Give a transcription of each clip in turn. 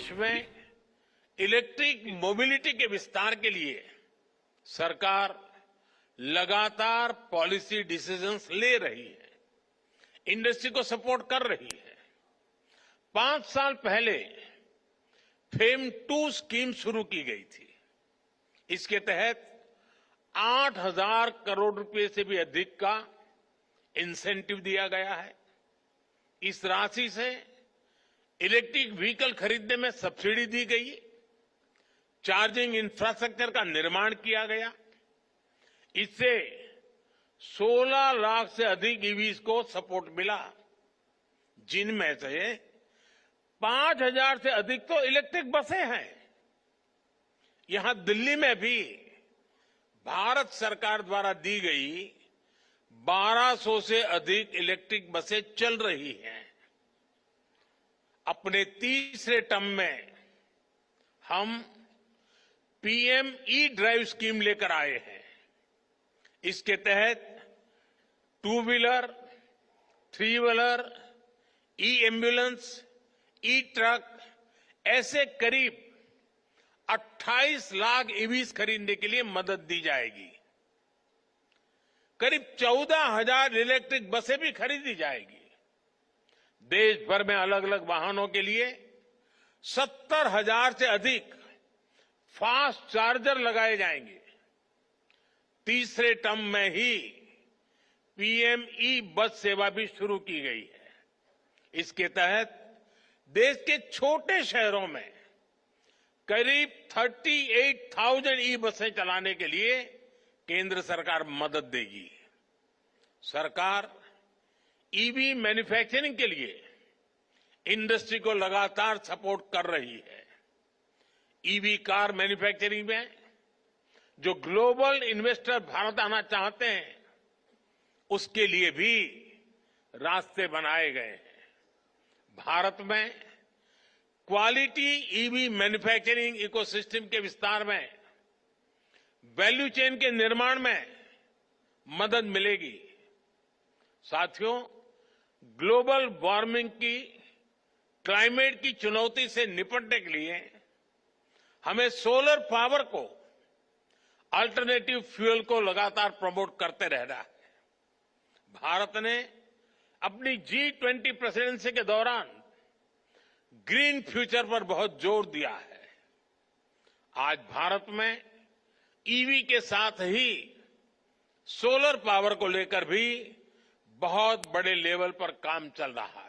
देश में electric mobility के विस्तार के लिए सरकार लगातार पॉलिसी डिसीजंस ले रही है, इंडस्ट्री को सपोर्ट कर रही है। 5 साल पहले फेम 2 स्कीम शुरू की गई थी। इसके तहत 8,000 करोड़ रुपए से भी अधिक का इंसेंटिव दिया गया है। इस राशि से इलेक्ट्रिक व्हीकल खरीदने में सब्सिडी दी गई, चार्जिंग इंफ्रास्ट्रक्चर का निर्माण किया गया। इससे 16 लाख से अधिक ईवीज को सपोर्ट मिला, जिनमें से 5,000 से अधिक तो इलेक्ट्रिक बसें हैं। यहां दिल्ली में भी भारत सरकार द्वारा दी गई 1200 से अधिक इलेक्ट्रिक बसें चल रही हैं। अपने तीसरे टर्म में हम पीएम ई ड्राइव स्कीम लेकर आए हैं। इसके तहत 2 व्हीलर, 3 व्हीलर, ई एम्बुलेंस, ई ट्रक ऐसे करीब 28 लाख ईवीज खरीदने के लिए मदद दी जाएगी। करीब 14,000 इलेक्ट्रिक बसें भी खरीदी जाएगी। देश भर में अलग अलग वाहनों के लिए 70,000 से अधिक फास्ट चार्जर लगाए जाएंगे। तीसरे टर्म में ही पीएम ई बस सेवा भी शुरू की गई है। इसके तहत देश के छोटे शहरों में करीब 38,000 ई बसें चलाने के लिए केंद्र सरकार मदद देगी। सरकार ईवी मैन्युफैक्चरिंग के लिए इंडस्ट्री को लगातार सपोर्ट कर रही है। ईवी कार मैन्युफैक्चरिंग में जो ग्लोबल इन्वेस्टर भारत आना चाहते हैं, उसके लिए भी रास्ते बनाए गए हैं। भारत में क्वालिटी ईवी मैन्युफैक्चरिंग इकोसिस्टम के विस्तार में, वैल्यू चेन के निर्माण में मदद मिलेगी। साथियों, ग्लोबल वार्मिंग की, क्लाइमेट की चुनौती से निपटने के लिए हमें सोलर पावर को, अल्टरनेटिव फ्यूल को लगातार प्रमोट करते रहना है। भारत ने अपनी G20 प्रेसिडेंसी के दौरान ग्रीन फ्यूचर पर बहुत जोर दिया है। आज भारत में ईवी के साथ ही सोलर पावर को लेकर भी बहुत बड़े लेवल पर काम चल रहा है।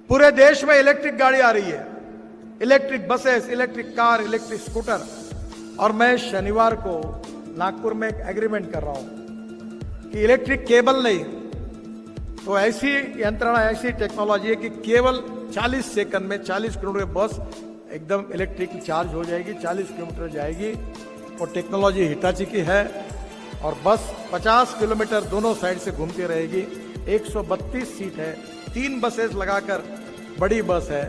पूरे देश में इलेक्ट्रिक गाड़ी आ रही है, electric buses, electric car, electric scooter. और मैं शनिवार को नागपुर में एक एग्रीमेंट कर रहा हूं कि इलेक्ट्रिक केबल नहीं तो ऐसी यंत्रणा, ऐसी टेक्नोलॉजी है कि केवल 40 सेकंड में 40 किलोमीटर बस एकदम इलेक्ट्रिक चार्ज हो जाएगी, 40 किलोमीटर जाएगी। और टेक्नोलॉजी हिटाची की है और बस 50 किलोमीटर दोनों साइड से घूमती रहेगी। 132 सीट है, 3 बसेस लगाकर बड़ी बस है।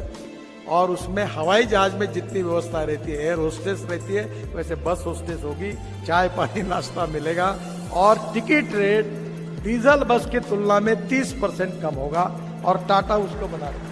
और उसमें हवाई जहाज में जितनी व्यवस्था रहती है, एयर होस्टेस रहती है, वैसे बस होस्टेस होगी। चाय पानी नाश्ता मिलेगा और टिकट रेट डीजल बस की तुलना में 30% कम होगा और टाटा उसको बना रही है।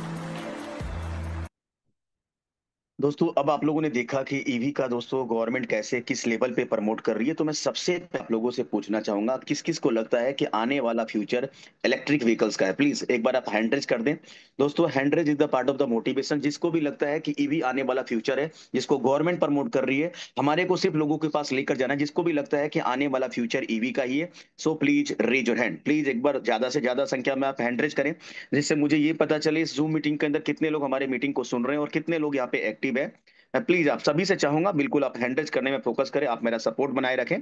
दोस्तों, अब आप लोगों ने देखा कि ईवी का दोस्तों गवर्नमेंट कैसे किस लेवल पे प्रमोट कर रही है। तो मैं सबसे आप लोगों से पूछना चाहूंगा, किस किस को लगता है कि आने वाला फ्यूचर इलेक्ट्रिक व्हीकल्स का है? प्लीज एक बार आप हैंड रेज कर दें। दोस्तों, hand raise is the part of the motivation. जिसको भी लगता है कि ईवी आने वाला फ्यूचर है, जिसको गवर्नमेंट प्रमोट कर रही है, हमारे को सिर्फ लोगों के पास लेकर जाना है। जिसको भी लगता है कि आने वाला फ्यूचर ईवी का ही है, so please raise your hand. Please एक बार ज्यादा से ज्यादा संख्या में आप हैंड रेज करें, जिससे मुझे ये पता चले इस जूम मीटिंग के अंदर कितने लोग हमारे मीटिंग को सुन रहे हैं और कितने लोग यहाँ पे एक्टिव है। मैं प्लीज आप सभी से चाहूंगा, बिल्कुल आप हैंड रेज करने में फोकस करें, आप मेरा सपोर्ट बनाए रखें।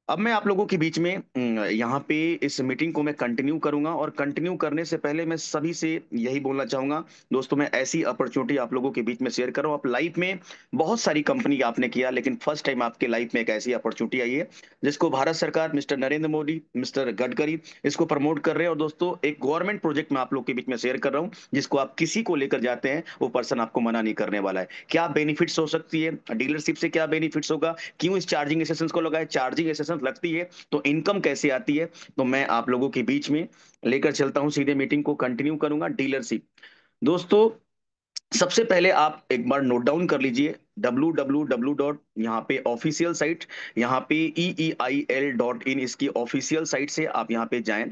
अब मैं आप लोगों के बीच में यहाँ पे इस मीटिंग को मैं कंटिन्यू करूंगा और कंटिन्यू करने से पहले मैं सभी से यही बोलना चाहूंगा, दोस्तों मैं ऐसी अपॉर्चुनिटी आप लोगों के बीच में शेयर कर रहा हूँ। आप लाइफ में बहुत सारी कंपनी आपने किया, लेकिन फर्स्ट टाइम आपके लाइफ में एक ऐसी अपॉर्चुनिटी आई है जिसको भारत सरकार, मिस्टर नरेंद्र मोदी, मिस्टर गडकरी इसको प्रमोट कर रहे हैं। और दोस्तों, एक गवर्नमेंट प्रोजेक्ट मैं आप लोग के बीच में शेयर कर रहा हूँ, जिसको आप किसी को लेकर जाते हैं वो पर्सन आपको मना नहीं करने वाला है। क्या बेनिफिट्स हो सकती है, डीलरशिप से क्या बेनिफिट्स होगा, क्यों इस चार्जिंग स्टेशन को लगाए, चार्जिंग स्टेशन स्टेशन लगती है तो इनकम कैसे आती है, तो मैं आप लोगों के बीच में लेकर चलता हूं। सीधे मीटिंग को कंटिन्यू करूंगा। डीलरशिप दोस्तों, सबसे पहले आप एक बार नोट डाउन कर लीजिए www डॉट यहाँ पे ऑफिशियल साइट, यहाँ पे EEIL.in इसकी ऑफिशियल साइट से आप यहाँ पे जाएं।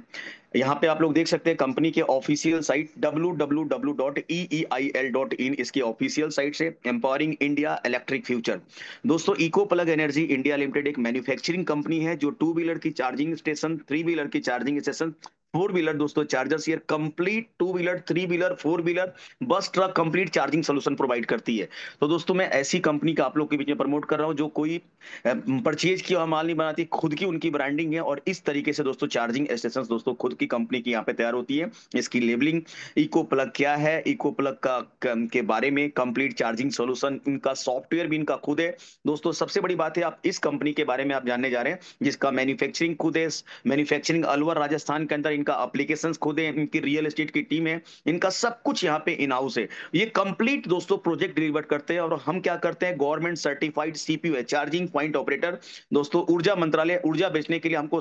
यहाँ पे आप लोग देख सकते हैं कंपनी के ऑफिशियल साइट www.EEIL.in इसकी ऑफिशियल साइट से एम्पावरिंग इंडिया इलेक्ट्रिक फ्यूचर। दोस्तों, eco plug energy India limited एक मैन्युफैक्चरिंग कंपनी है जो टू व्हीलर की चार्जिंग स्टेशन, थ्री व्हीलर की चार्जिंग स्टेशन, फोर व्हीलर दोस्तों चार्जर्स, ये complete two wheeler, three wheeler, four wheeler, bus, truck complete charging solution provide करती है। तो दोस्तों मैं ऐसी कंपनी का आप लोग के बीच में प्रमोट कर रहा हूं जो कोई परचेज किया हुआ माल नहीं बनाती, खुद की उनकी ब्रांडिंग है। और इस तरीके से दोस्तों चार्जिंग स्टेशन दोस्तों खुद की कंपनी की यहाँ पे तैयार होती है। इसकी लेबलिंग, इको प्लग क्या है, इको प्लग के बारे में, कंप्लीट चार्जिंग सोल्यूशन, इनका सॉफ्टवेयर भी इनका खुद है। दोस्तों सबसे बड़ी बात है, आप इस कंपनी के बारे में आप जानने जा रहे हैं जिसका मैन्युफैक्चरिंग खुद है। मैन्युफैक्चरिंग अलवर राजस्थान के अंदर, इनका एप्लीकेशंस खुद है, इनकी रियल एस्टेट की टीम है, इनका सब कुछ यहाँ पे इन हाउस है। ये कंप्लीट दोस्तों प्रोजेक्ट डिलीवर करते हैं। और हम क्या करते हैं, गवर्नमेंट सर्टिफाइड CPO है, चार्जिंग पॉइंट ऑपरेटर। दोस्तों ऊर्जा मंत्रालय ऊर्जा बेचने के लिए हमको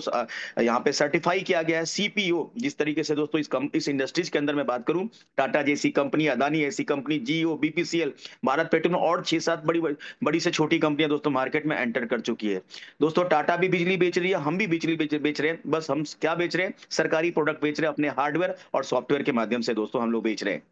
यहाँ पे सर्टिफाई किया गया है CPO। जिस तरीके से दोस्तों इस इंडस्ट्रीज के अंदर मैं बात करूं, टाटा जैसी कंपनी, अदानी ऐसी कंपनी, जियो, BPCL, भारत पेट्रोलियम और 6-7 बड़ी बड़ी से छोटी कंपनियां दोस्तों मार्केट में एंटर कर चुकी है। दोस्तों टाटा भी बिजली बेच रही है, हम भी बिजली बेच रहे हैं। बस हम क्या बेच रहे हैं, सरकारी प्रोडक्ट बेच रहे हैं, अपने हार्डवेयर और सॉफ्टवेयर के माध्यम से दोस्तों हम लोग बेच रहे हैं।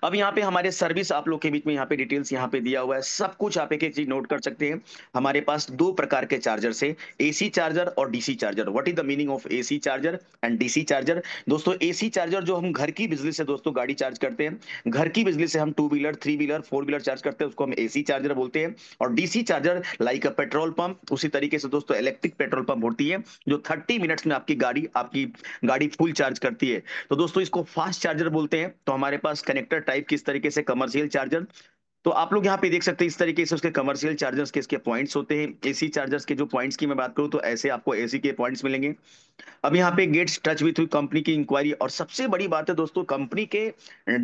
अब यहाँ पे हमारे सर्विस आप लोग के बीच में यहाँ पे डिटेल्स यहाँ पे दिया हुआ है, सब कुछ आप एक एक चीज नोट कर सकते हैं। हमारे पास दो प्रकार के चार्जर से, AC चार्जर और DC charger. What is the meaning of AC charger and DC charger? दोस्तों AC चार्जर जो हम घर की बिजली से दोस्तों गाड़ी चार्ज करते हैं, घर की बिजली से हम to wheeler, three wheeler, four wheeler charge करते हैं, उसको हम AC चार्जर बोलते हैं। और DC चार्जर लाइक अ पेट्रोल पंप, उसी तरीके से दोस्तों इलेक्ट्रिक पेट्रोल पंप होती है जो 30 मिनट्स में आपकी गाड़ी फुल चार्ज करती है। तो दोस्तों इसको फास्ट चार्जर बोलते हैं। तो हमारे पास कनेक्टर टाइप किस तरीके से कमर्शियल चार्जर, तो आप लोग यहाँ पे देख सकते हैं इस तरीके से उसके कमर्शियल चार्जर्स के इसके पॉइंट्स होते हैं। AC चार्जर्स के जो पॉइंट्स की मैं बात करूँ तो ऐसे आपको AC के पॉइंट्स मिलेंगे। अब यहाँ पे गेट्स टच विथ कंपनी की इंक्वायरी। और सबसे बड़ी बात है दोस्तों, कंपनी के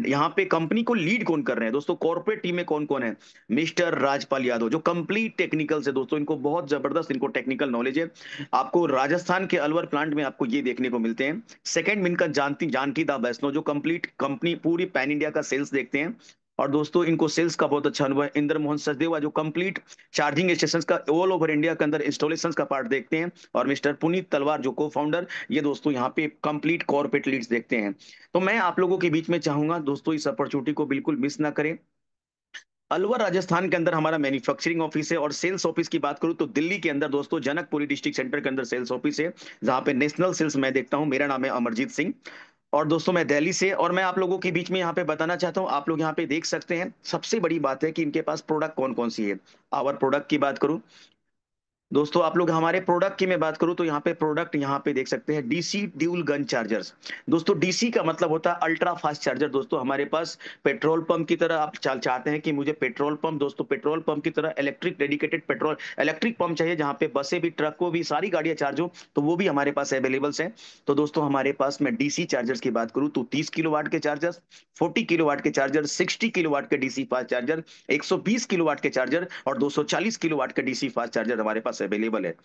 यहाँ पे कंपनी को लीड कौन कर रहे हैं दोस्तों, कॉर्पोरेट टीम में कौन कौन है, मिस्टर राजपाल यादव जो कंप्लीट टेक्निकल से दोस्तों, इनको बहुत जबरदस्त इनको टेक्निकल नॉलेज है। आपको राजस्थान के अलवर प्लांट में आपको ये देखने को मिलते हैं। सेकंड इनका जानकी दा वैष्णो जो कंप्लीट कंपनी पूरी पैन इंडिया का सेल्स देखते हैं। और दोस्तों इनको सेल्स का बहुत अच्छा अनुभव है। इंद्र मोहन सचदेवा जो कंप्लीट चार्जिंग स्टेशन का ऑल ओवर इंडिया के अंदर इंस्टॉलेशन का पार्ट देखते हैं। और मिस्टर पुनीत तलवार जो को फाउंडर, ये दोस्तों यहाँ पे कंप्लीट कॉर्पोरेट लीड्स देखते हैं। तो मैं आप लोगों के बीच में चाहूंगा दोस्तों इस अपॉर्चुनिटी को बिल्कुल मिस ना करें। अलवर राजस्थान के अंदर हमारा मैन्युफैक्चरिंग ऑफिस है। और सेल्स ऑफिस की बात करूं तो दिल्ली के अंदर दोस्तों जनकपुरी डिस्ट्रिक्ट सेंटर के अंदर सेल्स ऑफिस है, जहां पे नेशनल सेल्स मैं देखता हूं। मेरा नाम है अमरजीत सिंह और दोस्तों मैं दिल्ली से। और मैं आप लोगों के बीच में यहाँ पे बताना चाहता हूँ, आप लोग यहाँ पे देख सकते हैं, सबसे बड़ी बात है कि इनके पास प्रोडक्ट कौन कौन सी है। आवर प्रोडक्ट की बात करूं दोस्तों, आप लोग हमारे प्रोडक्ट की मैं बात करूं तो यहाँ पे प्रोडक्ट यहाँ पे देख सकते हैं DC ड्यूल गन चार्जर्स। दोस्तों DC का मतलब होता है अल्ट्रा फास्ट चार्जर। दोस्तों हमारे पास पेट्रोल पंप की तरह, आप चाहते हैं कि मुझे पेट्रोल पंप, दोस्तों पेट्रोल पंप की तरह electric dedicated petrol electric pump चाहिए जहां पे बसें भी, ट्रक को भी, सारी गाड़ियां चार्ज हो, तो वो भी हमारे पास अवेलेबल है। तो दोस्तों हमारे पास मैं DC चार्जर्स की बात करूं तो 30 किलोवाट के चार्जर्स, 40 किलोवाट के चार्जर, 60 किलोवाट के DC फास्ट चार्जर, 120 किलोवाट के चार्जर और 240 किलोवाट के DC फास्ट चार्जर हमारे पास अवेलेबल है।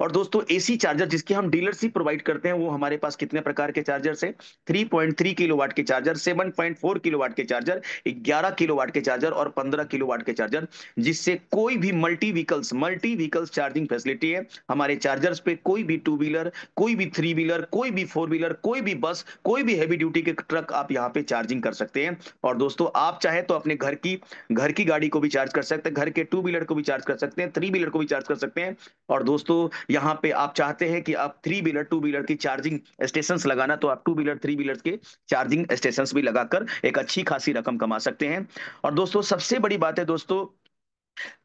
और दोस्तों AC चार्जर जिसकी हम डीलरशिप प्रोवाइड करते हैं, वो हमारे पास कितने प्रकार के चार्जर्स हैं, 3.3 किलोवाट के चार्जर, 7.4 किलोवाट के चार्जर, 11 किलोवाट के चार्जर और 15 किलोवाट के चार्जर, जिससे कोई भी मल्टी व्हीकल्स चार्जिंग फैसिलिटी है हमारे चार्जर्स पे। कोई भी टू व्हीलर, कोई भी थ्री व्हीलर, कोई भी फोर व्हीलर, कोई भी बस, कोई भी हैवी ड्यूटी के ट्रक आप यहाँ पे चार्जिंग कर सकते हैं। और दोस्तों आप चाहे तो अपने घर की गाड़ी को भी चार्ज कर सकते हैं, घर के टू व्हीलर को भी चार्ज कर सकते हैं, थ्री व्हीलर को भी चार्ज कर सकते हैं। और दोस्तों यहाँ पे आप चाहते हैं कि आप थ्री व्हीलर टू व्हीलर की चार्जिंग स्टेशन लगाना, तो आप टू व्हीलर थ्री व्हीलर के चार्जिंग स्टेशन भी लगाकर एक अच्छी खासी रकम कमा सकते हैं। और दोस्तों सबसे बड़ी बात है दोस्तों,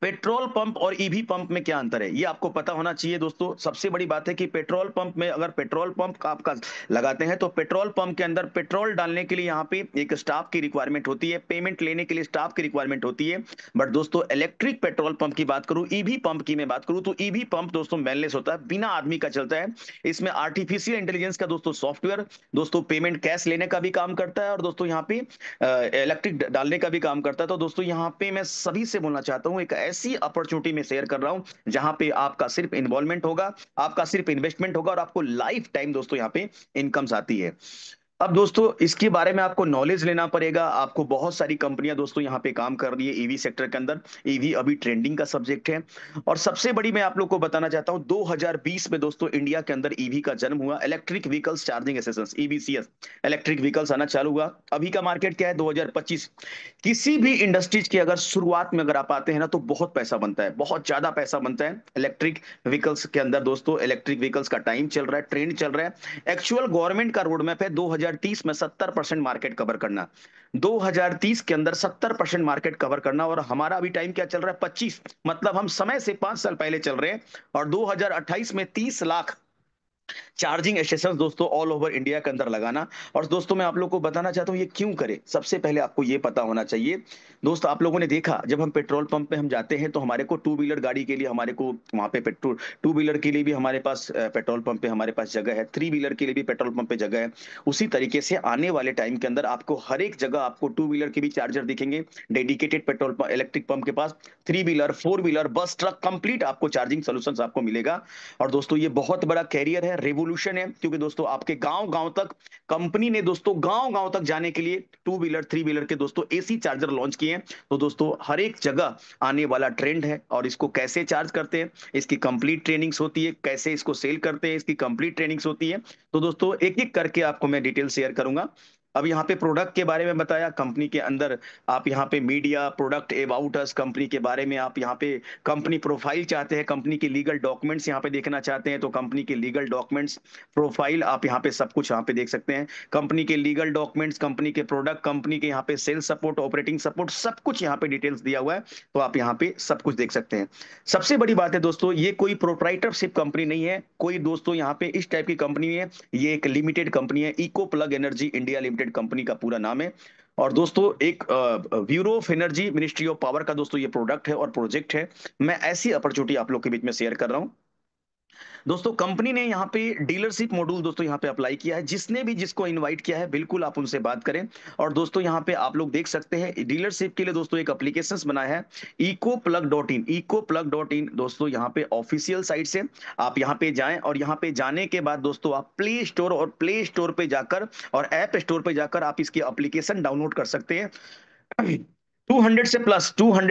पेट्रोल पंप और ईवी पंप में क्या अंतर है ये आपको पता होना चाहिए। दोस्तों सबसे बड़ी बात है कि पेट्रोल पंप में, अगर पेट्रोल पंप का आपका लगाते हैं तो पेट्रोल पंप के अंदर पेट्रोल डालने के लिए यहाँ पे एक स्टाफ की रिक्वायरमेंट होती है, पेमेंट लेने के लिए स्टाफ की रिक्वायरमेंट होती है। बट दोस्तों इलेक्ट्रिक पेट्रोल पंप की बात करूं, ईवी पंप की मैं बात करूं तो ईवी पंप दोस्तों मैनलेस होता है, बिना आदमी का चलता है। इसमें आर्टिफिशियल इंटेलिजेंस का दोस्तों सॉफ्टवेयर दोस्तों पेमेंट कैश लेने का भी काम करता है और दोस्तों यहाँ पे इलेक्ट्रिक डालने का भी काम करता है। तो दोस्तों यहाँ पे मैं सभी से बोलना चाहता हूँ, हूं, एक ऐसी अपॉर्चुनिटी में शेयर कर रहा हूं जहां पे आपका सिर्फ इन्वॉल्वमेंट होगा, आपका सिर्फ इन्वेस्टमेंट होगा और आपको लाइफ टाइम दोस्तों यहाँ पे इनकम्स आती है। अब दोस्तों इसके बारे में आपको नॉलेज लेना पड़ेगा। आपको बहुत सारी कंपनियां दोस्तों यहाँ पे काम कर रही है ईवी सेक्टर के अंदर। ईवी अभी ट्रेंडिंग का सब्जेक्ट है। और सबसे बड़ी मैं आप लोग को बताना चाहता हूं, 2020 में दोस्तों इंडिया के अंदर ईवी का जन्म हुआ, electric vehicles charging stations, EVCS, electric vehicles आना चालू हुआ। अभी का मार्केट क्या है, 2025। किसी भी इंडस्ट्रीज की अगर शुरुआत में अगर आप आते हैं ना, तो बहुत पैसा बनता है, बहुत ज्यादा पैसा बनता है इलेक्ट्रिक व्हीकल्स के अंदर। दोस्तों इलेक्ट्रिक व्हीकल्स का टाइम चल रहा है, ट्रेंड चल रहा है। एक्चुअल गवर्नमेंट का रोड मैप है 2030 में 70% मार्केट कवर करना, 2030 के अंदर 70% मार्केट कवर करना। और हमारा अभी टाइम क्या चल रहा है, 25, मतलब हम समय से 5 साल पहले चल रहे हैं। और 2028 में 30 लाख चार्जिंग स्टेशन दोस्तों ऑल ओवर इंडिया के अंदर लगाना। और दोस्तों मैं आप लोग को बताना चाहता हूं ये क्यों करें। सबसे पहले आपको ये पता होना चाहिए दोस्तों, आप लोगों ने देखा जब हम पेट्रोल पंप पे हम जाते हैं तो हमारे को टू व्हीलर गाड़ी के लिए हमारे को वहां पे पेट्रोल, टू व्हीलर के लिए भी हमारे पास पेट्रोल पंप पे हमारे पास जगह है, थ्री व्हीलर के लिए भी पेट्रोल पंप पे जगह है। उसी तरीके से आने वाले टाइम के अंदर आपको हर एक जगह आपको टू व्हीलर के भी चार्जर दिखेंगे, डेडिकेटेड पेट्रोल इलेक्ट्रिक पंप के पास, three wheeler, four wheeler, bus, truck, complete आपको चार्जिंग सोल्यूशन आपको मिलेगा। और दोस्तों ये बहुत बड़ा कैरियर है, रेवोल्यूशन है, क्योंकि दोस्तों आपके गांव गांव तक कंपनी ने दोस्तों गांव गांव तक जाने के लिए टू व्हीलर थ्री व्हीलर के दोस्तों एसी चार्जर लॉन्च किए हैं। तो दोस्तों हर एक जगह आने वाला ट्रेंड है। और इसको कैसे चार्ज करते हैं, इसकी कंप्लीट ट्रेनिंग्स होती है, कैसे इसको सेल करते हैं, इसकी कंप्लीट ट्रेनिंग्स होती है। तो दोस्तों एक एक करके आपको मैं डिटेल शेयर करूंगा। अब यहाँ पे प्रोडक्ट के बारे में बताया, कंपनी के अंदर आप यहाँ पे media, product about us, company के बारे में आप यहाँ पे कंपनी प्रोफाइल चाहते हैं, कंपनी के लीगल डॉक्यूमेंट्स यहाँ पे देखना चाहते हैं तो कंपनी के लीगल डॉक्यूमेंट्स, प्रोफाइल आप यहाँ पे सब कुछ यहाँ पे देख सकते हैं। कंपनी के लीगल डॉक्यूमेंट्स, कंपनी के प्रोडक्ट, कंपनी के यहाँ पे सेल्स सपोर्ट, ऑपरेटिंग सपोर्ट, सब कुछ यहाँ पे डिटेल्स दिया हुआ है। तो आप यहाँ पे सब कुछ देख सकते हैं। सबसे बड़ी बात है दोस्तों, ये कोई प्रोप्राइटरशिप कंपनी नहीं है, कोई दोस्तों यहाँ पे इस टाइप की कंपनी है। ये एक लिमिटेड कंपनी है, eco plug energy India limited company का पूरा नाम है। और दोस्तों एक bureau of energy, ministry of power का दोस्तों ये प्रोडक्ट है और प्रोजेक्ट है। मैं ऐसी अपॉर्चुनिटी आप लोग के बीच में शेयर कर रहा हूं। दोस्तों कंपनी ने यहाँ पे डीलरशिप मॉड्यूल दोस्तों यहाँ पे अप्लाई किया है। जिसने भी जिसको इनवाइट किया है बिल्कुल आप उनसे बात करें। और दोस्तों यहाँ पे आप लोग देख सकते हैं डीलरशिप के लिए दोस्तों एक एप्लीकेशन बनाया है, ecoplug.in, ecoplug.in दोस्तों यहाँ पे ऑफिशियल साइट से आप यहाँ पे जाएं। और यहाँ पे जाने के बाद दोस्तों आप प्ले स्टोर और प्ले स्टोर पे जाकर और ऐप स्टोर पे जाकर आप इसकी एप्लीकेशन डाउनलोड कर सकते हैं। 200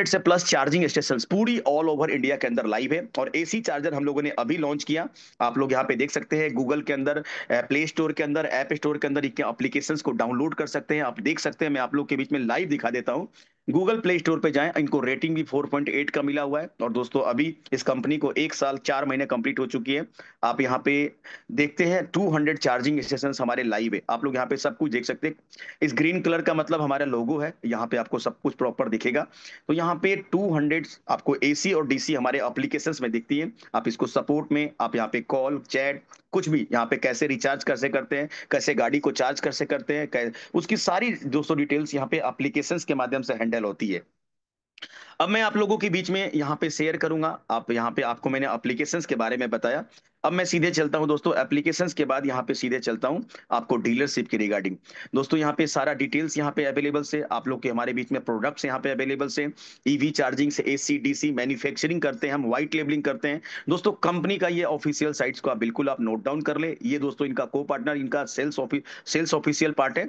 से प्लस चार्जिंग स्टेशन पूरी ऑल ओवर इंडिया के अंदर लाइव है। और एसी चार्जर हम लोगों ने अभी लॉन्च किया, आप लोग यहाँ पे देख सकते हैं। गूगल के अंदर, प्ले स्टोर के अंदर, ऐप स्टोर के अंदर एप्लीकेशंस को डाउनलोड कर सकते हैं। आप देख सकते हैं, मैं आप लोग के बीच में लाइव दिखा देता हूँ। गूगल प्ले स्टोर पे जाएं, इनको रेटिंग भी 4.8 का मिला हुआ है। और दोस्तों अभी इस कंपनी को 1 साल 4 महीने कंप्लीट हो चुकी है। आप यहाँ पे देखते हैं 200 चार्जिंग स्टेशन हमारे लाइव है, आप लोग यहाँ पे सब कुछ देख सकते हैं। इस ग्रीन कलर का मतलब हमारा लोगो है, यहाँ पे आपको सब कुछ प्रॉपर दिखेगा। तो यहाँ पे 200 आपको एसी और डीसी हमारे एप्लीकेशंस में दिखती है। आप इसको सपोर्ट में आप यहाँ पे कॉल, चैट, कुछ भी यहाँ पे कैसे रिचार्ज कैसे करते हैं, कैसे गाड़ी को चार्ज कैसे करते हैं, उसकी सारी दोस्तों डिटेल्स यहाँ पे एप्लीकेशंस के माध्यम से हैंडल होती है। अब मैं आप लोगों के बीच में यहाँ पे शेयर करूंगा। आप यहाँ पे आपको मैंने एप्लीकेशंस के बारे में बताया। अब मैं सीधे चलता हूं दोस्तों एप्लीकेशंस के बाद यहाँ पे सीधे चलता हूं आपको डीलरशिप की रिगार्डिंग। दोस्तों यहाँ पे सारा डिटेल्स यहाँ पे अवेलेबल से आप लोग के हमारे बीच में प्रोडक्ट्स यहाँ पे अवेलेबल से। ईवी चार्जिंग से एसी डीसी मैन्युफैक्चरिंग करते हैं हम, व्हाइट लेबलिंग करते हैं। दोस्तों कंपनी का ये ऑफिशियल साइट्स को आप बिल्कुल आप नोट डाउन कर ले। ये दोस्तों इनका को पार्टनर, इनका सेल्स ऑफिशियल पार्ट है।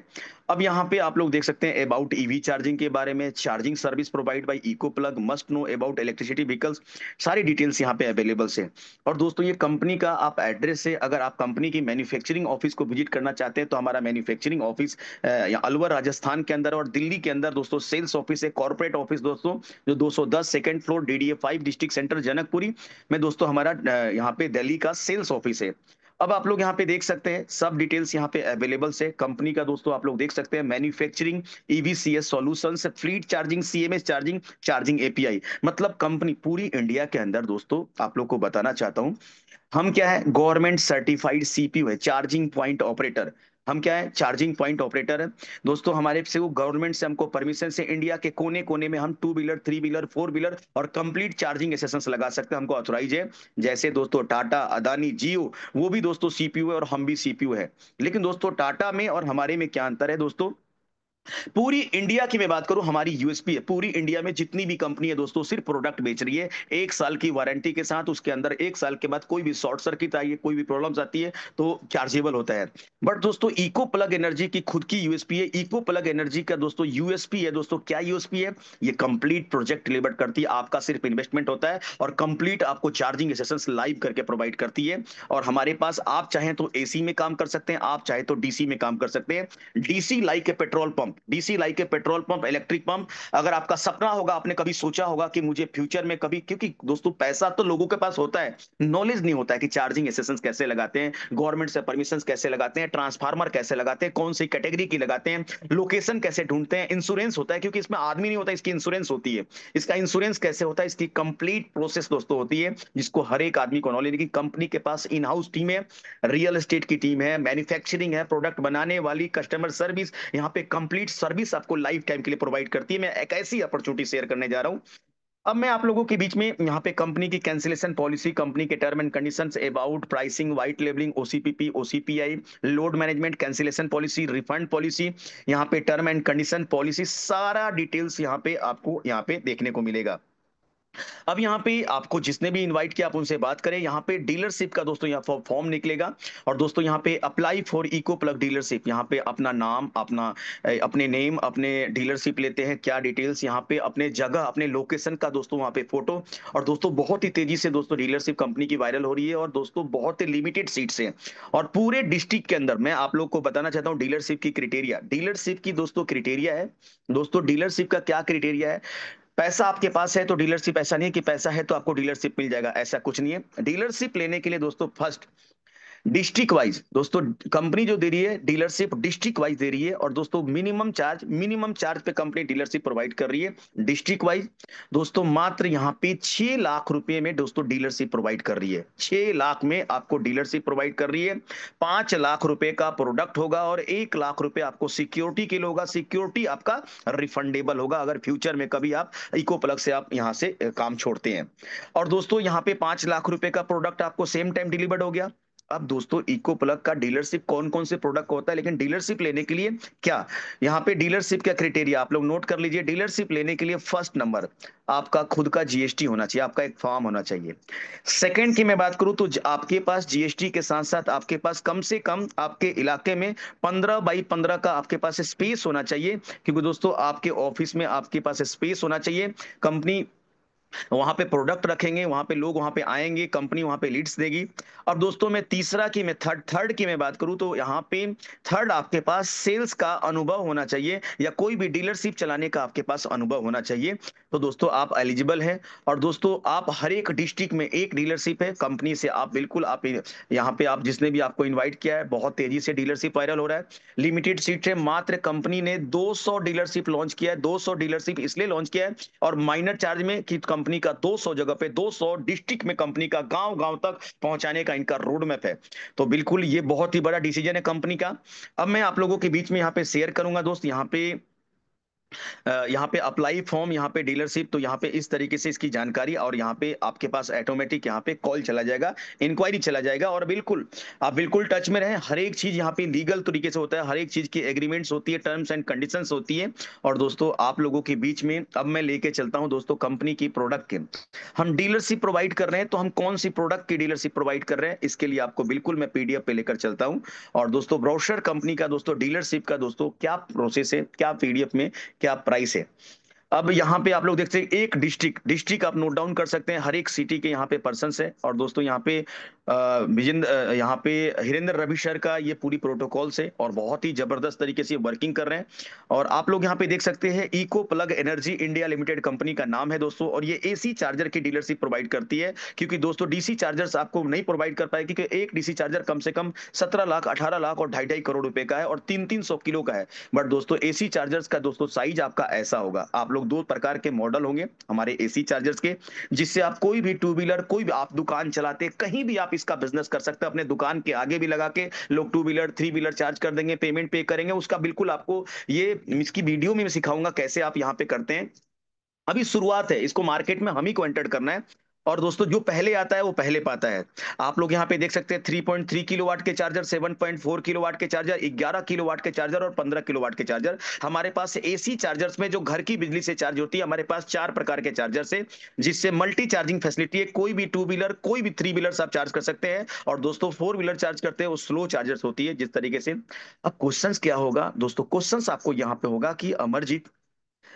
अब यहाँ पे आप लोग देख सकते हैं अबाउट ईवी चार्जिंग के बारे में, charging service provide by eco plug, must know about electricity vehicles, सारी डिटेल्स यहाँ पे अवेलेबल से। और दोस्तों ये कंपनी का आप एड्रेस से, अगर आप कंपनी की मैन्युफैक्चरिंग ऑफिस को विजिट करना चाहते हैं तो हमारा मैन्युफैक्चरिंग ऑफिस अलवर राजस्थान के अंदर और दिल्ली के अंदर दोस्तों सेल्स ऑफिस है, कॉर्पोरेट ऑफिस दोस्तों जो 210 second floor DDA 5 district centre Janakpuri में दोस्तों हमारा यहाँ पे दिल्ली का सेल्स ऑफिस है। अब आप लोग यहाँ पे देख सकते हैं सब डिटेल्स यहाँ पे अवेलेबल से कंपनी का दोस्तों आप लोग देख सकते हैं। Manufacturing EVCS solutions, fleet charging, CMS charging, charging API, मतलब कंपनी पूरी इंडिया के अंदर दोस्तों आप लोग को बताना चाहता हूं हम क्या है, गवर्नमेंट सर्टिफाइड CPU है, चार्जिंग पॉइंट ऑपरेटर। हम क्या है, चार्जिंग पॉइंट ऑपरेटर है दोस्तों। हमारे से वो गवर्नमेंट से हमको परमिशन से इंडिया के कोने कोने में हम to wheeler, three wheeler, four wheeler और कंप्लीट चार्जिंग स्टेशन लगा सकते हैं, हमको ऑथोराइज है। जैसे दोस्तों टाटा, अदानी, जियो, वो भी दोस्तों CPU है और हम भी CPU है। लेकिन दोस्तों टाटा में और हमारे में क्या अंतर है दोस्तों, पूरी इंडिया की मैं बात करूं, हमारी यूएसपी है, पूरी इंडिया में जितनी भी कंपनी है दोस्तों सिर्फ प्रोडक्ट बेच रही है 1 साल की वारंटी के साथ। उसके अंदर 1 साल के बाद कोई भी शॉर्ट सर्किट आई है, कोई भी प्रॉब्लम्स आती है तो चार्जेबल होता है। बट दोस्तों इको प्लग एनर्जी की खुद की यूएसपी है। इको प्लग एनर्जी का दोस्तों यूएसपी है दोस्तों, क्या यूएसपी है? ये कंप्लीट प्रोजेक्ट डिलीवर करती है, आपका सिर्फ इन्वेस्टमेंट होता है और कंप्लीट आपको चार्जिंग सेशंस लाइव करके प्रोवाइड करती है। और हमारे पास आप चाहें तो एसी में काम कर सकते हैं, आप चाहे तो डीसी में काम कर सकते हैं। DC like a petrol pump, DC like a petrol pump, electric pump. अगर आपका सपना होगा, आपने कभी सोचा होगा कि मुझे फ्यूचर में कभी, क्योंकि दोस्तों पैसा तो लोगों के पास होता है, नॉलेज नहीं होता है कि चार्जिंग स्टेशन कैसे लगाते हैं, गवर्नमेंट से परमिशन कैसे लगाते हैं, ट्रांसफार्मर कैसे लगाते हैं, कौन सी कैटेगरी की लगाते हैं, लोकेशन कैसे ढूंढते हैं, इंश्योरेंस होता है क्योंकि इसमें आदमी नहीं होता, इसकी इंश्योरेंस होती है, इसका इंश्योरेंस कैसे होता है, इसकी कंप्लीट प्रोसेस दोस्तों होती है जिसको हर एक आदमी को नॉलेज है। कि कंपनी के पास इन हाउस टीम है, रियल एस्टेट की टीम है, मैन्युफैक्चरिंग है, प्रोडक्ट बनाने वाली, कस्टमर सर्विस, यहाँ पे कंप्लीट सर्विस आपको लाइफ टाइम के लिए प्रोवाइड करती है। मैं एक ऐसी अपॉर्चुनिटी शेयर करने जा रहा हूं। अब मैं आप लोगों के बीच में यहाँ पे कंपनी की कैंसिलेशन पॉलिसी, कंपनी के term and conditions, about pricing, white labeling, OCPP, OCPI, load management, cancellation policy, refund policy, यहाँ पे टर्म एंड कंडीशन पॉलिसी, सारा डिटेल्स यहाँ पे आपको यहाँ पे देखने को मिलेगा। अब यहाँ पे आपको जिसने भी इनवाइट किया आप उनसे बात करें। यहाँ पे डीलरशिप का दोस्तों यहाँ फॉर्म निकलेगा और दोस्तों यहाँ पे apply for eco plug dealership, यहाँ पे अपना नाम, अपने नेम, अपने डीलरशिप लेते हैं, क्या डिटेल्स, यहाँ पे अपने जगह, अपने लोकेशन का दोस्तों वहाँ पे फोटो। और दोस्तों बहुत ही तेजी से दोस्तों डीलरशिप कंपनी की वायरल हो रही है और दोस्तों बहुत ही लिमिटेड सीट्स हैं और पूरे डिस्ट्रिक्ट के अंदर। मैं आप लोग को बताना चाहता हूँ डीलरशिप की क्रिटेरिया, डीलरशिप की दोस्तों क्रिटेरिया है। दोस्तों डीलरशिप का क्या क्रिटेरिया है? पैसा आपके पास है तो डीलरशिप, ऐसा नहीं है कि पैसा है तो आपको डीलरशिप मिल जाएगा, ऐसा कुछ नहीं है। डीलरशिप लेने के लिए दोस्तों फर्स्ट डिस्ट्रिक्ट वाइज दोस्तों कंपनी जो दे रही है डीलरशिप, डिस्ट्रिक्ट वाइज दे रही है। और दोस्तों मिनिमम चार्ज पे कंपनी डीलरशिप प्रोवाइड कर रही है डिस्ट्रिक्ट वाइज। दोस्तों मात्र यहाँ पे 6 लाख रुपए में दोस्तों डीलरशिप प्रोवाइड कर रही है, 6 लाख में आपको डीलरशिप प्रोवाइड कर रही है। 5 लाख रुपए का प्रोडक्ट होगा और 1 लाख रुपए आपको सिक्योरिटी के लिए होगा। सिक्योरिटी आपका रिफंडेबल होगा अगर फ्यूचर में कभी आप इको प्लग से आप यहाँ से काम छोड़ते हैं। और दोस्तों यहाँ पे 5 लाख रुपए का प्रोडक्ट आपको सेम टाइम डिलीवर्ड हो गया। अब दोस्तों इको प्लग का डीलरशिप कौन कौन से प्रोडक्ट का होता है, लेकिन डीलरशिप लेने के लिए क्या, यहाँ पे डीलरशिप का क्राइटेरिया आप लोग नोट कर लीजिए। डीलरशिप लेने के लिए फर्स्ट नंबर आपका खुद का जीएसटी होना चाहिए, आपका एक फॉर्म होना चाहिए। सेकंड की मैं बात करूं तो आपके पास जीएसटी के साथ साथ आपके पास कम से कम आपके इलाके में 15 बाई 15 का आपके पास स्पेस होना चाहिए, क्योंकि दोस्तों आपके ऑफिस में आपके पास स्पेस होना चाहिए। कंपनी वहां पे प्रोडक्ट रखेंगे, वहां पे लोग वहां पे आएंगे, कंपनी वहां पे लीड्स देगी। और दोस्तों मैं तीसरा की मैं थर्ड की मैं बात करूं तो यहाँ पे थर्ड आपके पास सेल्स का अनुभव होना चाहिए या कोई भी डीलरशिप चलाने का आपके पास अनुभव होना चाहिए। तो दोस्तों आप एलिजिबल हैं। और दोस्तों आप हर एक डिस्ट्रिक्ट में एक डीलरशिप है कंपनी से, आप बिल्कुल आप यहाँ पे आप जिसने भी आपको इन्वाइट किया है, बहुत तेजी से डीलरशिप वायरल हो रहा है। लिमिटेड सीट है, मात्र कंपनी ने 200 डीलरशिप लॉन्च किया है। 200 डीलरशिप इसलिए लॉन्च किया है और माइनर चार्ज में कि कंपनी का 200 जगह पे 200 डिस्ट्रिक्ट में कंपनी का गांव गांव तक पहुंचाने का इनका रोड मैप है। तो बिल्कुल ये बहुत ही बड़ा डिसीजन है कंपनी का। अब मैं आप लोगों के बीच में यहाँ पे शेयर करूंगा दोस्त, यहाँ पे अप्लाई फॉर्म, यहाँ पे डीलरशिप, तो यहाँ पे इस तरीके से इसकी जानकारी और यहाँ पे आपके पास ऑटोमेटिक यहाँ पे कॉल चला जाएगा, इंक्वायरी चला जाएगा। और बिल्कुल आप बिल्कुल टच में रहें, हर एक चीज यहाँ पे लीगल तरीके से होता है, हर एक चीज की एग्रीमेंट्स होती है, टर्म्स एंड कंडीशंस होती है। और दोस्तों आप लोगों के बीच में अब मैं लेके चलता हूँ दोस्तों कंपनी की प्रोडक्ट के, हम डीलरशिप प्रोवाइड कर रहे हैं तो हम कौन सी प्रोडक्ट की डीलरशिप प्रोवाइड कर रहे हैं इसके लिए आपको बिल्कुल मैं पीडीएफ पे लेकर चलता हूँ। और दोस्तों ब्रोशर कंपनी का दोस्तों डीलरशिप का दोस्तों क्या प्रोसेस है, क्या पीडीएफ में क्या प्राइस है। अब यहाँ पे आप लोग देखते हैं एक डिस्ट्रिक्ट आप नोट डाउन कर सकते हैं, हर एक सिटी के यहाँ पे पर्सन है। और दोस्तों यहाँ पे यहाँ पे हिरेंद्र रविशर का ये पूरी प्रोटोकॉल से और बहुत ही जबरदस्त तरीके से वर्किंग कर रहे हैं। और आप लोग यहाँ पे देख सकते हैं eco plug energy India limited company का नाम है दोस्तों। और ये एसी चार्जर की डीलरशिप प्रोवाइड करती है, क्योंकि दोस्तों डीसी चार्जर्स आपको नहीं प्रोवाइड कर पाए, क्योंकि एक डीसी चार्जर कम से कम 17 लाख 18 लाख और 2.5 करोड़ रुपए का है और 300 किलो का है। बट दोस्तों एसी चार्जर्स का दोस्तों साइज आपका ऐसा होगा, आप लोग दो प्रकार के मॉडल होंगे हमारे एसी चार्जर्स के, जिससे आप कोई भी टू व्हीलर, कोई भी आप दुकान चलाते कहीं भी आप इसका बिजनेस कर सकते हैं। अपने दुकान के आगे भी लगा के लोग to wheeler three wheeler charge कर देंगे, पेमेंट पे करेंगे उसका, बिल्कुल आपको ये इसकी वीडियो में मैं सिखाऊंगा कैसे आप यहाँ पे करते हैं। अभी शुरुआत है, इसको मार्केट में हम ही को एंटर करना है। और दोस्तों जो पहले आता है वो पहले पाता है। आप लोग यहाँ पे देख सकते हैं 3.3 किलोवाट के चार्जर, 7.4 किलोवाट के चार्जर, 11 किलोवाट के चार्जर और 15 किलोवाट के चार्जर। हमारे पास एसी चार्जर्स में जो घर की बिजली से चार्ज होती है, हमारे पास 4 प्रकार के चार्जर है, जिससे मल्टी चार्जिंग फैसिलिटी है। कोई भी टू व्हीलर, कोई भी थ्री व्हीलर आप चार्ज कर सकते हैं। और दोस्तों फोर व्हीलर चार्ज करते हैं वो स्लो चार्जर्स होती है जिस तरीके से। अब क्वेश्चंस क्या होगा दोस्तों, क्वेश्चंस आपको यहाँ पे होगा कि अमरजीत,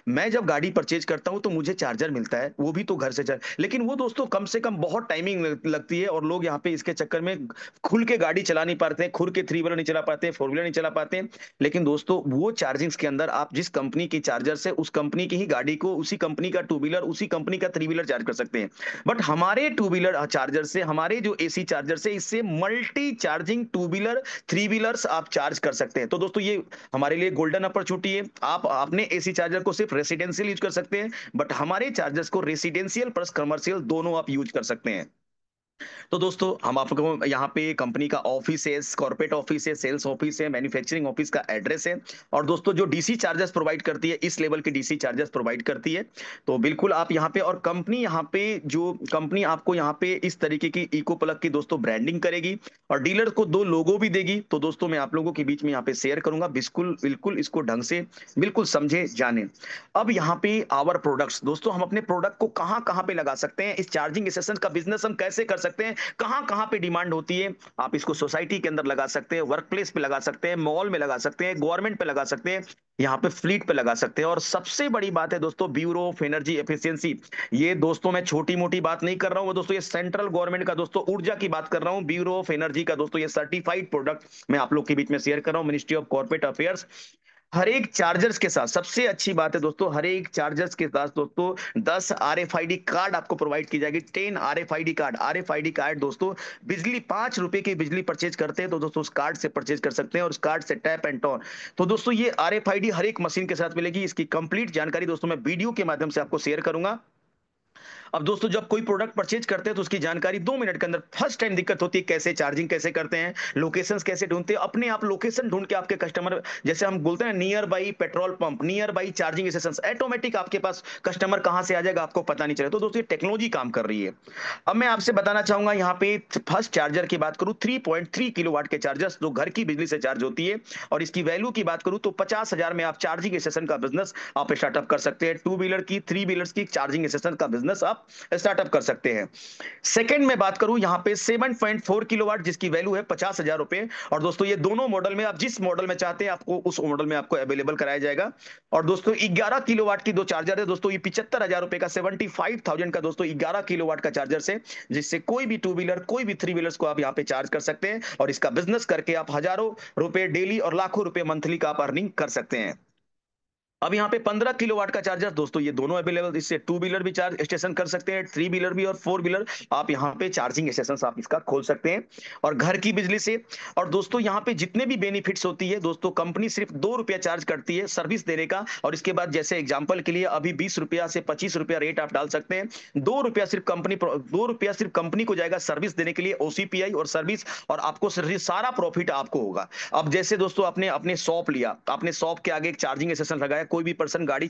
मैं जब गाड़ी परचेज करता हूं तो मुझे चार्जर मिलता है, वो भी तो घर से चार्ज, लेकिन वो दोस्तों कम से कम बहुत टाइमिंग लगती है, और लोग यहाँ पे इसके चक्कर में खुल के गाड़ी चला नहीं पाते हैं, खुल के थ्री व्हीलर नहीं चला पाते, फोर व्हीलर नहीं चला पाते हैं। लेकिन दोस्तों वो चार्जिंग के अंदर आप जिस कंपनी की चार्जर से उस कंपनी की ही गाड़ी को, उसी कंपनी का टू व्हीलर, उसी कंपनी का थ्री व्हीलर चार्ज कर सकते हैं। बट हमारे टू व्हीलर चार्जर से, हमारे जो एसी चार्जर से, इससे multi charging to wheeler three wheelers आप चार्ज कर सकते हैं। तो दोस्तों ये हमारे लिए गोल्डन अपॉर्चुनिटी है। आप अपने एसी चार्जर को सिर्फ रेसिडेंशियल यूज कर सकते हैं, बट हमारे चार्जर्स को रेसिडेंशियल प्लस कमर्शियल दोनों आप यूज कर सकते हैं। तो दोस्तों हम आपको यहाँ पे कंपनी का ऑफिस है, कॉर्पोरेट ऑफिस है, सेल्स ऑफिस है, मैन्युफैक्चरिंग ऑफिस का एड्रेस है। और दोस्तों जो डीसी चार्जर्स प्रोवाइड करती है, इस लेवल के डीसी चार्जर्स प्रोवाइड करती है। तो बिल्कुल आप यहाँ पे, और कंपनी यहाँ पे, जो कंपनी आपको यहाँ पे इस तरीके की इको प्लग की दोस्तों ब्रांडिंग करेगी, और डीलर को 2 लोगो भी देगी। तो दोस्तों मैं आप लोगों के बीच में यहाँ पे शेयर करूंगा, बिल्कुल बिल्कुल इसको ढंग से बिल्कुल समझे जाने। अब यहाँ पे आवर प्रोडक्ट्स, दोस्तों हम अपने प्रोडक्ट को कहाँ कहाँ पे लगा सकते हैं, इस चार्जिंग स्टेशन का बिजनेस हम कैसे कर सकते हैं, कहाँ कहाँ पे डिमांड होती है। आप इसको सोसाइटी के अंदर लगा सकते हैं, वर्क प्लेस पे लगा सकते हैं, मॉल में लगा सकते हैं, गवर्नमेंट पे लगा सकते हैं, यहाँ पे फ्लीट पे लगा सकते हैं। और सबसे बड़ी बात है दोस्तों, ब्यूरो ऑफ एनर्जी एफिशिएंसी। ये दोस्तों मैं छोटी मोटी बात नहीं कर रहा हूँ दोस्तों, ये सेंट्रल गवर्नमेंट का दोस्तों ऊर्जा की बात कर रहा हूँ, ब्यूरो ऑफ एनर्जी का दोस्तों ये सर्टिफाइड प्रोडक्ट मैं आप लोग के बीच में शेयर कर रहा हूँ, मिनिस्ट्री ऑफ कॉर्पोरेट अफेयर्स। हर एक चार्जर्स के साथ, सबसे अच्छी बात है दोस्तों, हर एक चार्जर्स के साथ दोस्तों 10 आरएफआईडी कार्ड आपको प्रोवाइड की जाएगी, 10 आरएफआईडी कार्ड। आरएफआईडी कार्ड दोस्तों, बिजली 5 रुपए की बिजली परचेज करते हैं तो दोस्तों उस कार्ड से परचेज कर सकते हैं, और उस कार्ड से टैप एंड टॉन। तो दोस्तों ये आरएफआईडी हर एक मशीन के साथ मिलेगी। इसकी कंप्लीट जानकारी दोस्तों मैं वीडियो के माध्यम से आपको शेयर करूंगा। अब दोस्तों जब कोई प्रोडक्ट परचेज करते हैं तो उसकी जानकारी 2 मिनट के अंदर, फर्स्ट टाइम दिक्कत होती है कैसे चार्जिंग कैसे करते हैं, लोकेशंस कैसे ढूंढते हैं, अपने आप लोकेशन ढूंढ के आपके कस्टमर, जैसे हम बोलते हैं near by petrol pump, near by charging station, automatic आपके पास कस्टमर कहां से आ जाएगा आपको पता नहीं चलेगा। तो दोस्तों ये टेक्नोलॉजी काम कर रही है। अब मैं आपसे बताना चाहूंगा यहाँ पे फर्स्ट चार्जर की बात करूं, 3.3 किलोवाट के चार्जर्स जो घर की बिजली से चार्ज होती है, और इसकी वैल्यू की बात करूं तो 50,000 में आप चार्जिंग स्टेशन का बिजनेस आप स्टार्टअप कर सकते हैं। टू व्हीलर की, थ्री व्हीलर की चार्जिंग स्टेशन का बिजनेस आप स्टार्टअप कर सकते हैं। सेकंड में बात करूं यहाँ पे 7.4 किलोवाट जिसकी वैल्यू है 50,000 रुपए। और दोस्तों ये दोनों मॉडल में, आप जिस मॉडल में चाहते हैं आपको उस मॉडल में आपको अवेलेबल कराया जाएगा। और दोस्तों 11 किलोवाट की 2 चार्जर है दोस्तों, ये 75,000 रुपए का, 75,000 का दोस्तों 11 किलोवाट का चार्जर से, जिससे कोई भी टू व्हीलर, कोई भी थ्री व्हीलर्स को आप यहाँ पे चार्ज कर सकते हैं, और इसका बिजनेस करके आप हजारों रुपए डेली और लाखों रुपए मंथली का आप अर्निंग कर सकते हैं। अब यहाँ पे 15 किलोवाट का चार्जर दोस्तों, ये दोनों अवेलेबल, इससे टू व्हीलर भी चार्ज स्टेशन कर सकते हैं, थ्री व्हीलर भी और फोर व्हीलर आप यहाँ पे चार्जिंग स्टेशन आप इसका खोल सकते हैं, और घर की बिजली से। और दोस्तों यहाँ पे जितने भी बेनिफिट्स होती है दोस्तों, कंपनी सिर्फ 2 रुपया चार्ज करती है सर्विस देने का, और इसके बाद जैसे एग्जाम्पल के लिए अभी 20 रुपया से 25 रुपया रेट आप डाल सकते हैं। 2 रुपया सिर्फ कंपनी को जाएगा सर्विस देने के लिए, ओसीपीआई और सर्विस, और आपको सारा प्रॉफिट आपको होगा। अब जैसे दोस्तों आपने अपने शॉप लिया, आपने शॉप के आगे एक चार्जिंग स्टेशन लगाया, कोई भी पर्सन गाड़ी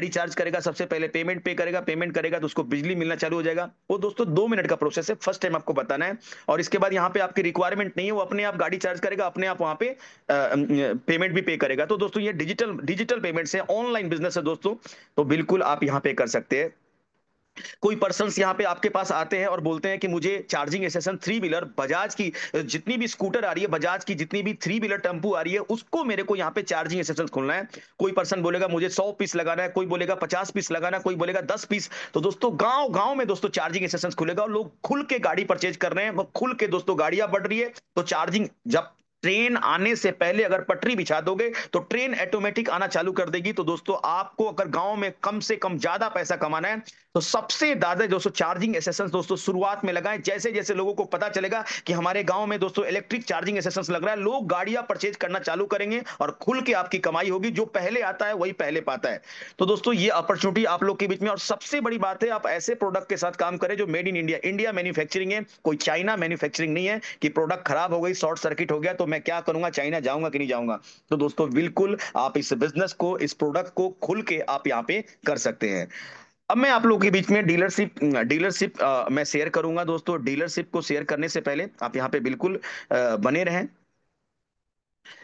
चार्ज करेगा, सबसे पहले पेमेंट पे करेगा, पेमेंट करेगा तो उसको बिजली मिलना चालू हो जाएगा। वो दोस्तों 2 मिनट का प्रोसेस है, फर्स्ट टाइम आपको बताना है। और इसके बाद यहाँ पे आपकी रिक्वायरमेंट नहीं है, वो अपने आप गाड़ी चार्ज करेगा, अपने आप वहां पे पेमेंट भी पे करेगा। तो दोस्तों ये डिजिटल पेमेंट है, ऑनलाइन बिजनेस है दोस्तों, तो बिल्कुल आप यहाँ पे कर सकते हैं। कोई पर्सन यहाँ पे आपके पास आते हैं और बोलते हैं कि मुझे charging station three wheeler Bajaj की जितनी भी स्कूटर आ रही है, बजाज की जितनी भी थ्री व्हीलर टेम्पू आ रही है, उसको मेरे को यहाँ पे चार्जिंग स्टेशन खोलना है। कोई पर्सन बोलेगा मुझे 100 पीस लगाना है, कोई बोलेगा 50 पीस लगाना है, कोई बोलेगा 10 पीस। तो दोस्तों गांव गांव में दोस्तों चार्जिंग स्टेशन खुलेगा, और लोग खुल के गाड़ी परचेज कर रहे हैं, वो खुल के दोस्तों गाड़ियां बढ़ रही है। तो चार्जिंग, जब ट्रेन आने से पहले अगर पटरी बिछा दोगे तो ट्रेन ऑटोमेटिक आना चालू कर देगी। तो दोस्तों आपको अगर गांव में कम से कम ज्यादा पैसा कमाना है तो सबसे ज्यादा दोस्तों चार्जिंग स्टेशन दोस्तों शुरुआत में लगाएं। जैसे जैसे लोगों को पता चलेगा कि हमारे गांव में दोस्तों इलेक्ट्रिक चार्जिंग स्टेशन लग रहा है, लोग गाड़ियां परचेज करना चालू करेंगे, और खुल के आपकी कमाई होगी। जो पहले आता है वही पहले पाता है। तो दोस्तों ये अपॉर्चुनिटी आप लोग के बीच में, और सबसे बड़ी बात है आप ऐसे प्रोडक्ट के साथ काम करें जो made in India, India manufacturing है, कोई चाइना मैन्युफैक्चरिंग नहीं है कि प्रोडक्ट खराब हो गई, शॉर्ट सर्किट हो गया तो मैं क्या करूंगा, चाइना जाऊंगा कि नहीं जाऊंगा। तो दोस्तों बिल्कुल आप इस बिजनेस को, इस प्रोडक्ट को खुल के आप यहाँ पे कर सकते हैं। अब मैं आप लोगों के बीच में डीलरशिप डीलरशिप मैं शेयर करूंगा दोस्तों। डीलरशिप को शेयर करने से पहले आप यहाँ पे बिल्कुल बने रहें।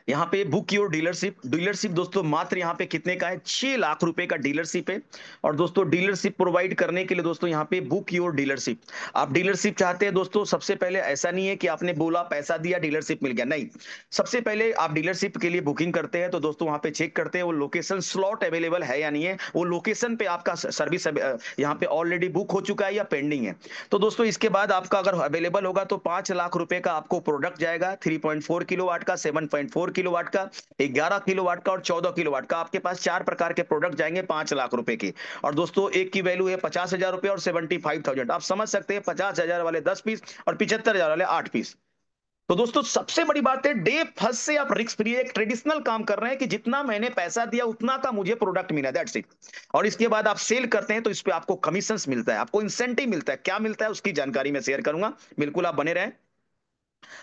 यहाँ पे बुक योर डीलरशिप। डीलरशिप दोस्तों मात्र यहाँ पे कितने का है, 6 लाख रुपए का डीलरशिप है। और दोस्तों डीलरशिप प्रोवाइड करने के लिए दोस्तों यहाँ पे बुक योर डीलरशिप। आप डीलरशिप चाहते हैं दोस्तों, सबसे पहले ऐसा नहीं है कि आपने बोला पैसा दिया डीलरशिप मिल गया, नहीं। सबसे पहले आप डीलरशिप के लिए बुकिंग करते हैं तो दोस्तों वहां पे चेक करते हैं वो लोकेशन स्लॉट अवेलेबल है या नहीं है, वो लोकेशन पे आपका सर्विस यहाँ पे ऑलरेडी बुक हो चुका है या पेंडिंग है। तो दोस्तों इसके बाद आपका अगर अवेलेबल होगा तो 5 लाख रुपए का आपको प्रोडक्ट जाएगा। 3.4 किलोवाट का, 7.4 किलोवाट का, 11 किलोवाट का और 14 किलोवाट का। आपके पास 4 प्रकार के प्रोडक्ट जाएंगे 5 लाख रुपए के। और दोस्तों एक की वैल्यू है 50,000 रुपए और 75,000। आप समझ सकते हैं 50,000 वाले 10 पीस और 75,000 वाले 8 पीस। तो दोस्तों सबसे बड़ी बात है, डे फर्स्ट से आप रिस्क फ्री एक ट्रेडिशनल काम कर रहे हैं कि जितना मैंने पैसा दिया उतना का मुझे प्रोडक्ट मिला, दैट्स इट। और इसके बाद आप सेल करते हैं तो इस पे आपको कमीशंस मिलता है, आपको इंसेंटिव मिलता है। क्या मिलता है उसकी जानकारी मैं शेयर करूंगा, बिल्कुल आप बने रहें।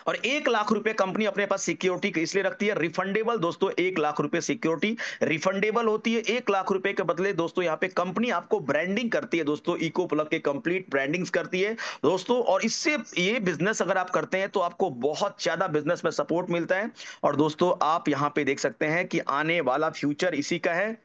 और 1 लाख रुपए कंपनी अपने पास सिक्योरिटी इसलिए रखती है, रिफंडेबल दोस्तों। 1 लाख रुपए सिक्योरिटी रिफंडेबल होती है। 1 लाख रुपए के बदले दोस्तों यहाँ पे कंपनी आपको ब्रांडिंग करती है दोस्तों, इको प्लग के कंप्लीट ब्रांडिंग्स करती है दोस्तों। और इससे ये बिजनेस अगर आप करते हैं तो आपको बहुत ज्यादा बिजनेस में सपोर्ट मिलता है। और दोस्तों आप यहाँ पे देख सकते हैं कि आने वाला फ्यूचर इसी का है।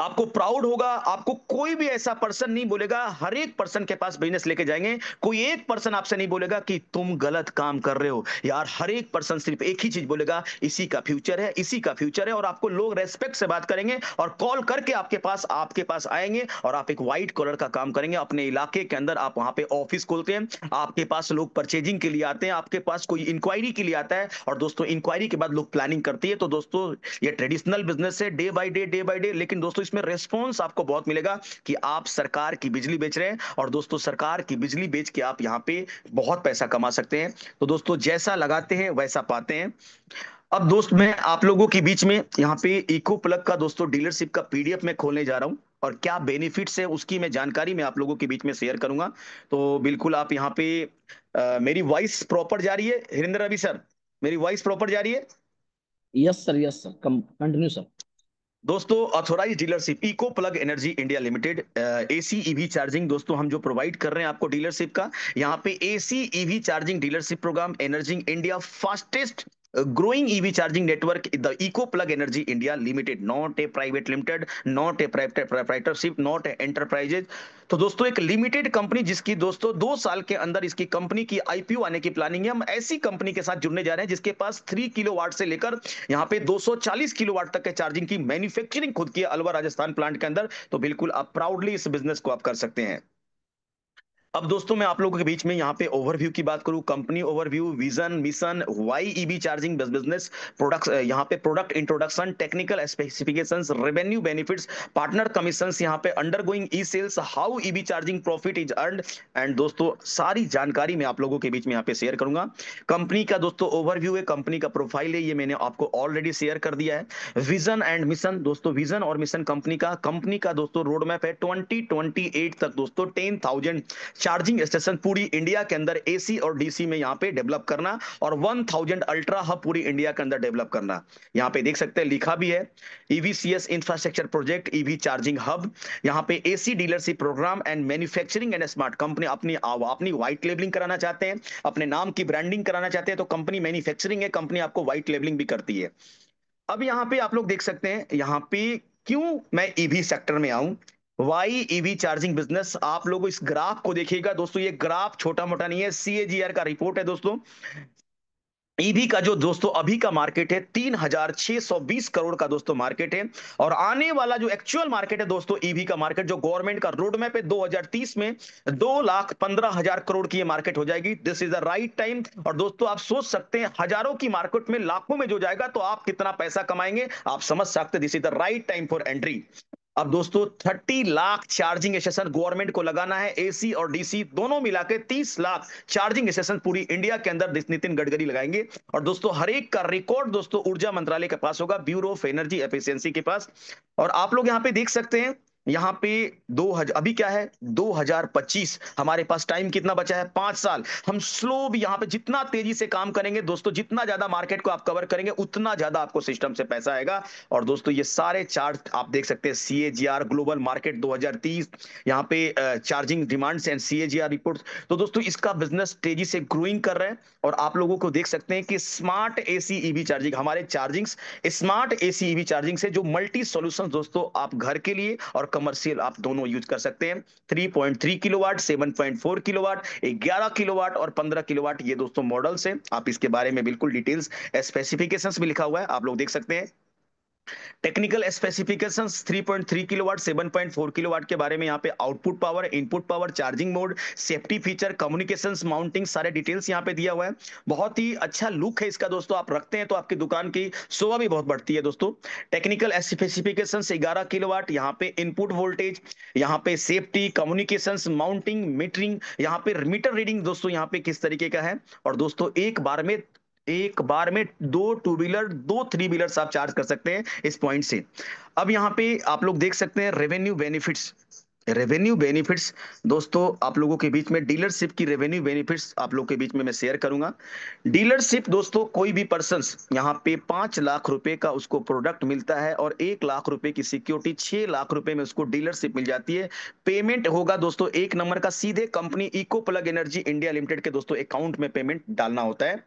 आपको प्राउड होगा, आपको कोई भी ऐसा पर्सन नहीं बोलेगा। हर एक पर्सन के पास बिजनेस लेके जाएंगे, कोई एक पर्सन आपसे नहीं बोलेगा कि तुम गलत काम कर रहे हो यार। हर एक पर्सन सिर्फ एक ही चीज बोलेगा, इसी का फ्यूचर है, इसी का फ्यूचर है। और आपको लोग रेस्पेक्ट से बात करेंगे और कॉल करके आपके पास आएंगे और आप एक व्हाइट कॉलर का काम करेंगे अपने इलाके के अंदर। आप वहां पे ऑफिस खोलते हैं, आपके पास लोग परचेजिंग के लिए आते हैं, आपके पास कोई इंक्वायरी के लिए आता है और दोस्तों इंक्वायरी के बाद लोग प्लानिंग करती है। तो दोस्तों ये ट्रेडिशनल बिजनेस है, डे बाय डे। लेकिन दोस्तों इसमें रेस्पॉन्स आपको बहुत मिलेगा कि आप सरकार की बिजली बेच रहे हैं और दोस्तों सरकार की बिजली बेच के आप यहाँ पे बहुत पैसा कमा सकते हैं। तो दोस्तों जैसा लगाते हैं वैसा पाते हैं। अब दोस्त मैं आप लोगों के बीच में यहाँ पे इको प्लग का दोस्तों डीलरशिप का पीडीएफ में खोलने जा रहा हूँ और क्या बेनिफिट्स है उसकी मैं जानकारी मैं आप लोगों के बीच में शेयर करूंगा। तो बिल्कुल आप यहाँ पे मेरी वॉइस प्रॉपर जा रही है हरिंदर रवि सर, मेरी वॉइस प्रॉपर जा रही है? Yes sir, come continue sir. दोस्तों authorize dealership eco plug energy India limited, AC EV charging दोस्तों हम जो प्रोवाइड कर रहे हैं आपको डीलरशिप का, यहाँ पे AC EV charging dealership program, energising India fastest growing EV charging network, the eco plug energy India limited, not a private limited, not a proprietorship, not a enterprises. तो दोस्तों एक लिमिटेड कंपनी जिसकी दोस्तों 2 साल के अंदर इसकी कंपनी की आईपीओ आने की प्लानिंग है। हम ऐसी कंपनी के साथ जुड़ने जा रहे हैं जिसके पास 3 किलोवाट से लेकर यहाँ पे 240 किलोवाट तक के चार्जिंग की मैन्युफैक्चरिंग खुद की है अलवर राजस्थान प्लांट के अंदर। तो बिल्कुल आप प्राउडली इस बिजनेस को आप कर सकते हैं। अब दोस्तों मैं आप लोगों के बीच में यहाँ पे ओवरव्यू की बात करूं, company overview, vision, mission, why EB charging business, products, यहाँ पे product introduction, technical specifications, revenue benefits, partner commissions, यहाँ पे undergoing E sales, how EB charging profit is earned. And दोस्तों सारी जानकारी मैं आप लोगों के बीच में यहाँ पे शेयर करूंगा। कंपनी का दोस्तों ओवरव्यू है, कंपनी का प्रोफाइल है, ये मैंने आपको ऑलरेडी शेयर कर दिया है। विजन एंड मिशन दोस्तों, विजन और मिशन कंपनी का दोस्तों रोड मैप है 2028 तक दोस्तों 10,000 चार्जिंग स्टेशन पूरी इंडिया के अंदर एसी और डीसी में यहाँ पे डेवलप करना और 1000 अल्ट्रा हब पूरी इंडिया के अंदर डेवलप करना। यहाँ पे देख सकते हैं लिखा भी है EVCS infrastructure project, EV charging hub, यहाँ पे AC dealership program and manufacturing and smart. Company अपनी व्हाइट लेबलिंग कराना चाहते हैं, अपने नाम की ब्रांडिंग कराना चाहते हैं तो कंपनी मैन्युफैक्चरिंग है, कंपनी आपको व्हाइट लेबलिंग भी करती है। अब यहाँ पे आप लोग देख सकते हैं यहाँ पे क्यों मैं ईवी सेक्टर में आऊं, वाई ईवी चार्जिंग बिजनेस। आप लोग इस ग्राफ को देखिएगा दोस्तों, ये ग्राफ छोटा मोटा नहीं है, सीएजीआर का रिपोर्ट है दोस्तों। ईवी का जो दोस्तों अभी का मार्केट है 3,620 करोड़ का दोस्तों मार्केट है। और आने वाला जो एक्चुअल मार्केट है दोस्तों ईवी का मार्केट, जो गवर्नमेंट का रोड मैप है 2030 में 2,15,000 करोड़ की ये मार्केट हो जाएगी। This is the right time. और दोस्तों आप सोच सकते हैं हजारों की मार्केट में लाखों में जो जाएगा तो आप कितना पैसा कमाएंगे, आप समझ सकते हैं this is the right time for entry. अब दोस्तों 30 लाख चार्जिंग स्टेशन गवर्नमेंट को लगाना है, एसी और डीसी दोनों मिला के 30 लाख चार्जिंग स्टेशन पूरी इंडिया के अंदर नितिन गडकरी लगाएंगे। और दोस्तों हर एक का रिकॉर्ड दोस्तों ऊर्जा मंत्रालय के पास होगा, ब्यूरो ऑफ एनर्जी एफिशिएंसी के पास। और आप लोग यहाँ पे देख सकते हैं यहाँ पे 2000 अभी क्या है 2025, हमारे पास टाइम कितना बचा है 5 साल। हम स्लो भी यहाँ पे जितना तेजी से काम करेंगे दोस्तों, जितना ज्यादा मार्केट को आप कवर करेंगे उतना ज्यादा आपको सिस्टम से पैसा आएगा। और दोस्तों ये सारे चार्ट आप देख सकते हैं, सीएजीआर ग्लोबल मार्केट 2030, यहाँ पे charging demands and CAGR report. तो दोस्तों इसका बिजनेस तेजी से ग्रोइंग कर रहा है। और आप लोगों को देख सकते हैं कि स्मार्ट एसी ईवी चार्जिंग, हमारे charging smart AC EV charging से जो मल्टी सॉल्यूशन दोस्तों आप घर के लिए और कमर्शियल आप दोनों यूज कर सकते हैं। 3.3 किलोवाट, 7.4 किलोवाट, 11 किलोवाट और 15 किलोवाट, ये दोस्तों मॉडल्स हैं। आप इसके बारे में बिल्कुल डिटेल्स स्पेसिफिकेशंस भी लिखा हुआ है, आप लोग देख सकते हैं। टेक्निकल स्पेसिफिकेशंस 3.3 किलोवाट, 7.4 किलोवाट के बारे में यहाँ पे output power, input power, charging mode, safety feature, communications, mounting, सारे डिटेल्स यहाँ पे दिया हुआ है। बहुत ही अच्छा लुक है इसका दोस्तों, आप रखते हैं तो आपकी दुकान की शोभा भी बहुत बढ़ती है दोस्तों। टेक्निकल स्पेसिफिकेशंस 11 किलोवाट, यहाँ पे इनपुट वोल्टेज, यहाँ पे सेफ्टी, कम्युनिकेशंस, माउंटिंग, मीटरिंग, यहाँ पे मीटर रीडिंग दोस्तों यहाँ पे किस तरीके का है। और दोस्तों एक बार में 2 टू व्हीलर 2 3 व्हीलर्स आप चार्ज कर सकते हैं इस पॉइंट से। अब यहाँ पे आप लोग देख सकते हैं रेवेन्यू बेनिफिट्स। रेवेन्यू बेनिफिट्स दोस्तों आप लोगों के बीच में डीलरशिप की रेवेन्यू बेनिफिट्स आप लोगों के बीच में मैं शेयर करूंगा। डीलरशिप दोस्तों, कोई भी पर्सन यहाँ पे 5 लाख रुपए का उसको प्रोडक्ट मिलता है और 1 लाख रुपए की सिक्योरिटी, 6 लाख रुपए में उसको डीलरशिप मिल जाती है। पेमेंट होगा दोस्तों 1 नंबर का, सीधे company eco plug energy India limited के दोस्तों अकाउंट में पेमेंट डालना होता है।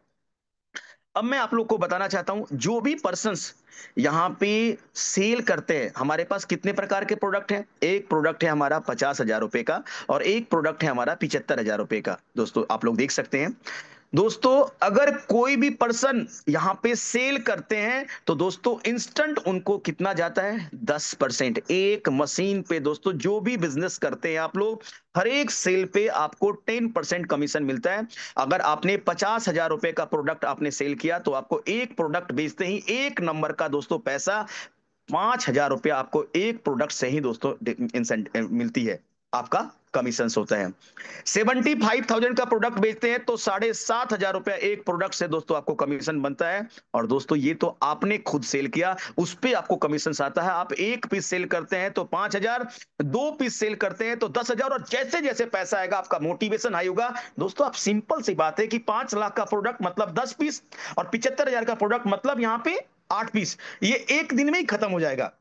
अब मैं आप लोग को बताना चाहता हूं, जो भी पर्सन्स यहाँ पे सेल करते हैं, हमारे पास कितने प्रकार के प्रोडक्ट हैं। एक प्रोडक्ट है हमारा 50,000 रुपए का और एक प्रोडक्ट है हमारा 75,000 रुपए का, दोस्तों आप लोग देख सकते हैं। दोस्तों अगर कोई भी पर्सन यहां पे सेल करते हैं तो दोस्तों इंस्टेंट उनको कितना जाता है 10%। एक मशीन पे दोस्तों जो भी बिजनेस करते हैं आप लोग, हर एक सेल पे आपको 10% कमीशन मिलता है। अगर आपने 50,000 रुपए का प्रोडक्ट आपने सेल किया तो आपको एक प्रोडक्ट बेचते ही 1 नंबर का दोस्तों पैसा, 5,000 रुपया आपको एक प्रोडक्ट से ही दोस्तों इंसेंटिव मिलती है, आपका कमीशन होता है। 75,000 का प्रोडक्ट बेचते हैं तो 7,500 रुपया एक प्रोडक्ट से दोस्तों आपको कमीशन बनता है। और दोस्तों ये तो आपने खुद सेल किया, उस पे आपको कमीशन आता है। आप एक पीस सेल करते हैं तो 5,000, 2 पीस सेल करते हैं तो 10,000, और जैसे जैसे पैसा आएगा आपका मोटिवेशन हाई होगा। दोस्तों आप सिंपल सी बात है कि 5 लाख का प्रोडक्ट मतलब 10 पीस और 75,000 का प्रोडक्ट मतलब यहाँ पे 8 पीस, ये एक दिन में ही खत्म हो जाएगा।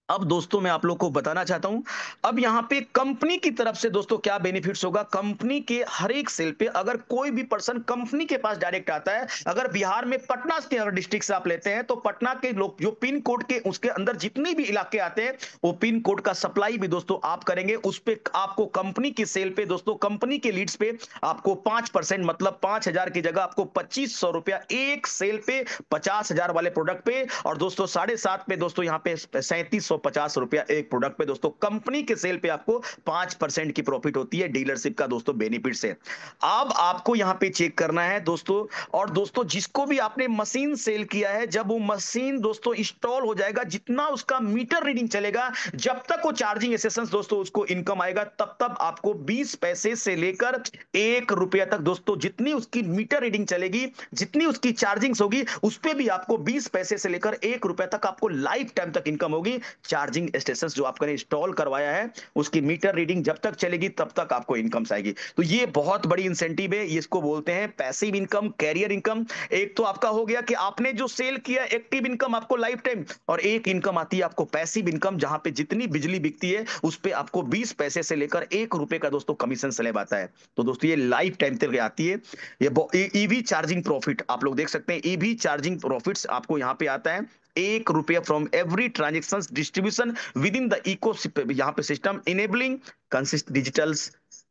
अब दोस्तों मैं आप लोग को बताना चाहता हूं, अब यहां पे कंपनी की तरफ से दोस्तों क्या बेनिफिट्स होगा। कंपनी के हर एक सेल पे अगर कोई भी पर्सन कंपनी के पास डायरेक्ट आता है, अगर बिहार में पटना के अगर डिस्ट्रिक्ट से आप लेते हैं तो पटना के लोग जो पिन कोड के उसके अंदर जितने भी इलाके आते हैं वो पिन कोड का सप्लाई भी दोस्तों आप करेंगे। उस पे आपको कंपनी की सेल पे दोस्तों, कंपनी के लीड्स पे आपको 5% मतलब 5,000 की जगह आपको 2,500 रुपया एक सेल पे, 50,000 वाले प्रोडक्ट पे। और दोस्तों 7.5 पे दोस्तों यहाँ पे 3,750 रुपया एक प्रोडक्ट पे दोस्तों, कंपनी के सेल पे आपको 5% की प्रॉफिट होती है। डीलरशिप का दोस्तों बेनिफिट से अब आपको यहाँ पे चेक करना है दोस्तों। और दोस्तों जिसको भी आपने मशीन सेल किया है, जब वो मशीन दोस्तों इंस्टॉल हो जाएगा, जितना उसका मीटर रीडिंग चलेगा, जब तक वो चार्जिंग सेशन दोस्तों उसको इनकम आएगा, तब तक आपको 20 पैसे से लेकर 1 रुपया तक दोस्तों, जितनी उसकी मीटर रीडिंग चलेगी, जितनी उसकी चार्जिंग होगी, उस पर भी आपको 20 पैसे से लेकर 1 रुपया तक आपको लाइफ टाइम तक इनकम होगी। चार्जिंग स्टेशन जो आपने इंस्टॉल करवाया है उसकी मीटर रीडिंग जब तक चलेगी तब तक आपको इनकम आएगी। तो ये बहुत बड़ी इंसेंटिव है, इसको बोलते हैं पैसिव इनकम, कैरियर इनकम। एक तो आपका हो गया कि आपने जो सेल किया, एक्टिव इनकम आपको लाइफ टाइम, और एक इनकम आती है आपको पैसिव इनकम, जहां पे जितनी बिजली बिकती है उस पे आपको 20 पैसे से लेकर 1 रुपए का दोस्तों कमीशन स्लैब आता है। तो दोस्तों ये लाइफ टाइम तक आती है। ये ईवी चार्जिंग प्रॉफिट आप लोग देख सकते हैं, ईवी चार्जिंग प्रॉफिट्स आपको यहाँ पे आता है 1 रुपया from every transaction distribution within the eco यहाँ पे system, enabling consist digital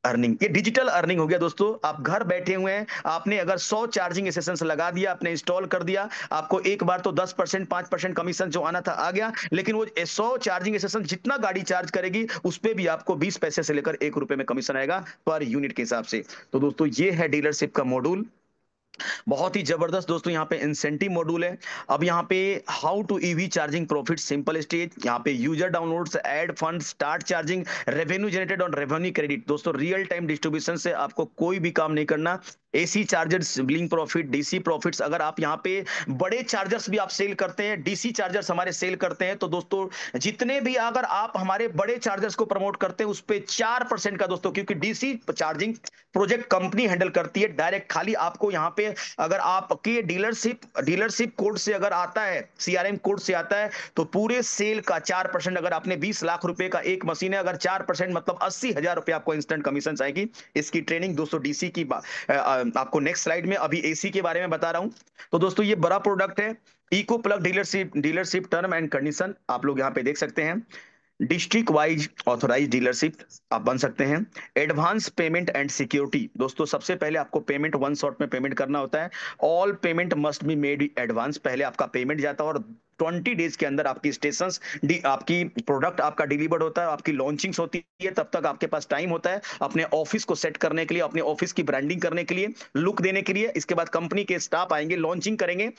earning. ये डिजिटल अर्निंग हो गया दोस्तों। आप घर बैठे हुए हैं, आपने अगर 100 चार्जिंग स्टेशन लगा दिया, आपने इंस्टॉल कर दिया, आपको एक बार तो 10% 5% कमीशन जो आना था आ गया, लेकिन वो 100 चार्जिंग स्टेशन जितना गाड़ी चार्ज करेगी उस पे भी आपको 20 पैसे से लेकर 1 रुपए में कमीशन आएगा पर यूनिट के हिसाब से। तो दोस्तों ये है डीलरशिप का मॉड्यूल, बहुत ही जबरदस्त दोस्तों। यहाँ पे इंसेंटिव मॉड्यूल है। अब यहाँ पे how to EV charging profit simple stage, यहाँ पे user downloads, add fund, start charging, revenue generated on revenue credit. दोस्तों रियल टाइम डिस्ट्रीब्यूशन से आपको कोई भी काम नहीं करना, AC chargers, billing profit, DC profits, अगर आप यहाँ पे बड़े चार्जर्स भी आप सेल करते हैं, डीसी चार्जर्स हमारे सेल करते हैं, तो दोस्तों जितने भी अगर आप हमारे बड़े चार्जर्स को प्रमोट करते हैं उस पे 4% का दोस्तों, क्योंकि DC charging project company handle करती है डायरेक्ट, खाली आपको यहाँ पे अगर आपके डीलरशिप कोड से अगर आता है, सीआरएम कोड से आता है, तो पूरे सेल का 4%, अगर आपने 20 लाख रुपए का एक मशीन है, अगर 4% मतलब 80,000 रुपए आपको इंस्टेंट कमीशन आएगी। इसकी ट्रेनिंग दोस्तों डीसी की आपको नेक्स्ट स्लाइड में अभी एसी के बारे में बता रहा हूं। तो दोस्तों ये बड़ा प्रोडक्ट है, eco plug dealership term and condition आप लोग यहाँ पे देख सकते हैं। डिस्ट्रिक्ट वाइज ऑथोराइज डीलरशिप आप बन सकते हैं। एडवांस पेमेंट एंड सिक्योरिटी, दोस्तों सबसे पहले आपको पेमेंट वन शॉट में पेमेंट करना होता है। All payment must be made advance, पहले आपका पेमेंट जाता है और 20 डेज के अंदर आपकी स्टेशन आपकी प्रोडक्ट आपका डिलीवर्ड होता है, आपकी लॉन्चिंग्स होती है, तब तक आपके पास टाइम होता है अपने ऑफिस को सेट करने के लिए, अपने ऑफिस की ब्रांडिंग करने के लिए, लुक देने के लिए। इसके बाद कंपनी के स्टाफ आएंगे, लॉन्चिंग करेंगे,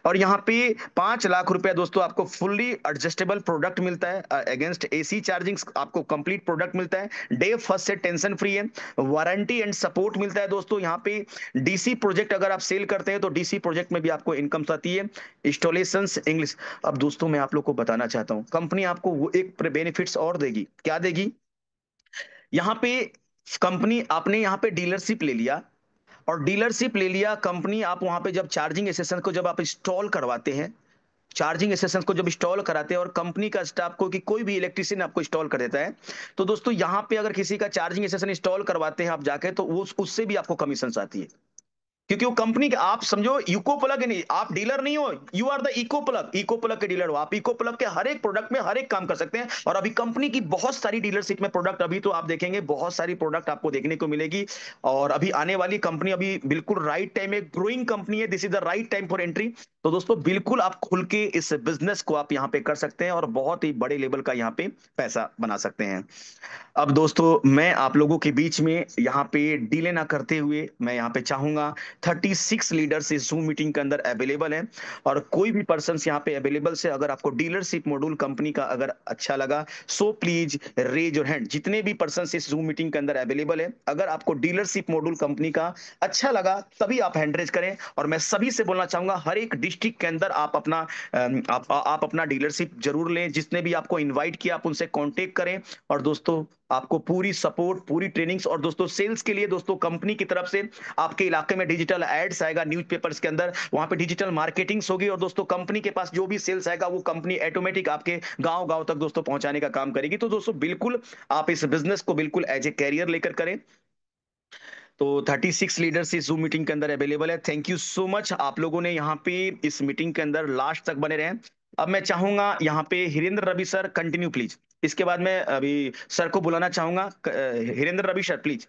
और यहाँ पे 5 लाख रुपया दोस्तों आपको फुल्ली एडजस्टेबल प्रोडक्ट मिलता है। अगेंस्ट एसी चार्जिंग आपको कंप्लीट प्रोडक्ट मिलता है, डे फर्स्ट से टेंशन फ्री है, वारंटी एंड सपोर्ट मिलता है दोस्तों। यहाँ पे डीसी प्रोजेक्ट अगर आप सेल करते हैं तो डीसी प्रोजेक्ट में भी आपको इनकम आती है। Installation English. अब दोस्तों मैं आप लोग को बताना चाहता हूँ, कंपनी आपको वो एक बेनिफिट्स और देगी, क्या देगी? यहाँ पे कंपनी, आपने यहाँ पे डीलरशिप ले लिया, और डीलरशिप ले लिया कंपनी, आप वहां पे जब चार्जिंग स्टेशन को जब आप इंस्टॉल करवाते हैं, चार्जिंग स्टेशन को जब इंस्टॉल कराते हैं और कंपनी का स्टाफ को कि कोई भी इलेक्ट्रिशियन आपको इंस्टॉल कर देता है, तो दोस्तों यहाँ पे अगर किसी का चार्जिंग स्टेशन इंस्टॉल करवाते हैं आप जाके, तो वो उससे भी आपको कमीशन आती है, क्योंकि वो कंपनी के, आप समझो इको प्लग नहीं, आप डीलर नहीं हो, you are the eco plug के डीलर हो आप। इको प्लग के हर एक प्रोडक्ट में हर एक काम कर सकते हैं, और अभी कंपनी की बहुत सारी डीलरशिप में प्रोडक्ट, अभी तो आप देखेंगे बहुत सारी प्रोडक्ट आपको देखने को मिलेगी, और अभी आने वाली कंपनी अभी बिल्कुल राइट टाइम में, ग्रोइंग कंपनी है, this is the right time for entry. तो दोस्तों बिल्कुल आप खुल के इस बिजनेस को आप यहाँ पे कर सकते हैं, और बहुत ही बड़े लेवल का यहाँ पे पैसा बना सकते हैं। अब दोस्तों मैं आप लोगों के बीच में यहाँ पे डिले ना करते हुए, मैं यहाँ पे चाहूंगा 36 लीडर्स इस जूम मीटिंग के अंदर अवेलेबल हैं, और कोई भी पर्सन यहाँ पे अवेलेबल से, अगर आपको डीलरशिप मॉड्यूल कंपनी का अगर अच्छा लगा, so please raise your hand. जितने भी पर्सन इस जूम मीटिंग के अंदर अवेलेबल है, अगर आपको डीलरशिप मॉड्यूल कंपनी का अच्छा लगा तभी आप हैंड रेज करें। और मैं सभी से बोलना चाहूंगा, हर एक डिस्ट्रिक्ट के अंदर आप अपना आप अपना डीलरशिप जरूर लें, जिसने भी आपको इन्वाइट किया आप उनसे कॉन्टेक्ट करें। और दोस्तों आपको पूरी सपोर्ट, पूरी ट्रेनिंग्स, और दोस्तों सेल्स के लिए दोस्तों कंपनी की तरफ से आपके इलाके में डिजिटल एड्स आएगा, न्यूज़पेपर्स के अंदर, वहां पे डिजिटल मार्केटिंग्स होगी, और दोस्तों कंपनी के पास जो भी सेल्स आएगा वो कंपनी ऑटोमेटिक आपके गांव गांव तक दोस्तों पहुंचाने का काम करेगी। तो दोस्तों बिल्कुल आप इस बिजनेस को बिल्कुल एज ए कैरियर लेकर करें। तो 36 लीडर्स इस जूम मीटिंग के अंदर अवेलेबल है। थैंक यू सो मच, आप लोगों ने यहाँ पे इस मीटिंग के अंदर लास्ट तक बने रहे। अब मैं चाहूंगा यहाँ पे Hirendra Ravi sir continue please. इसके बाद मैं अभी सर को बुलाना चाहूंगा, हिरेंद्र रवि सर प्लीज।